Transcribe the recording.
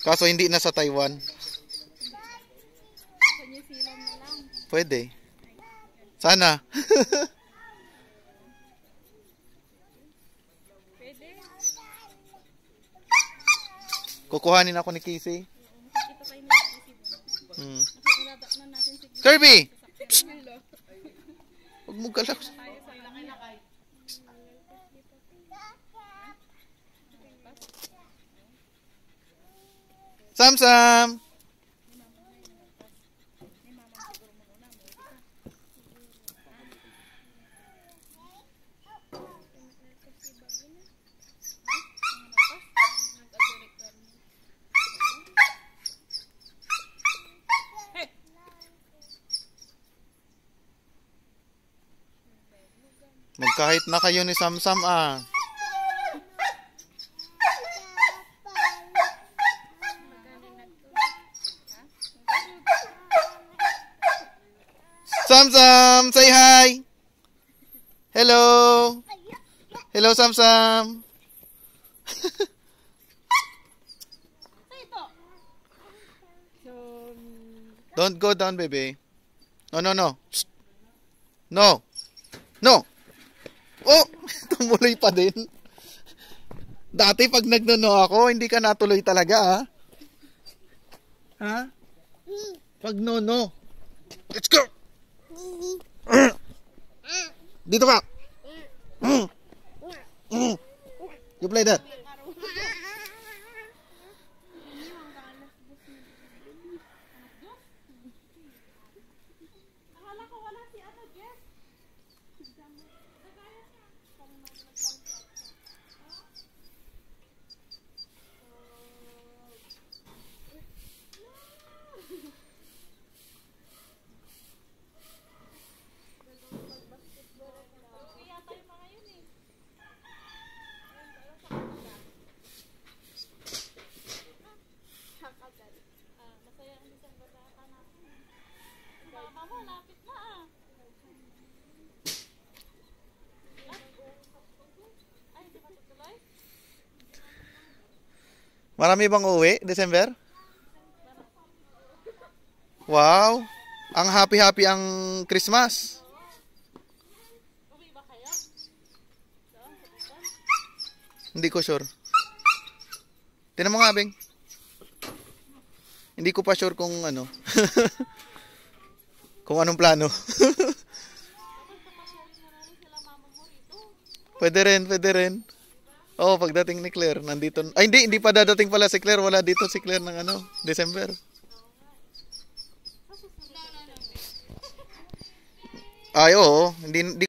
Kaso hindi na sa Taiwan. Sa New Zealand na lang. Pwede. Sana. Pwede. Kukuhanin ako ni Casey. Makikita tayo nila kasi. Nakikita natin si Kirby! Hello. Huwag mo galaw. Tayo sa lakay-lakay. Sam-sam! Magkahit na kayo ni Sam-sam ah. Sam-sam, say hi. Hello. Hello, Sam-sam. Don't go down, baby. No, no, no. Psst. No. No. Oh, tumuloy pa din. Dati pag nagnono ako, hindi ka natuloy talaga, ha? Ha? Pag no. Let's go. Dito ka. You play that. Akala ko wala si ano, Jess. Masaya ang isang bata natin. Mama mo, lapit na ah. Ay, hindi pa tutuloy? Marami bang uwi, December? Wow. Ang happy-happy ang Christmas. Uwi ba kayo? Doon, sa Bicol? Hindi ko sure. Tinan mo nga, Beng. Hindi ko pa sure kung ano. Kung anong plano. Pwede rin. Oo, pagdating ni Claire, nandito. Ay, hindi pa dadating pala si Claire. Wala dito si Claire ng ano, December. Ay, oo. Hindi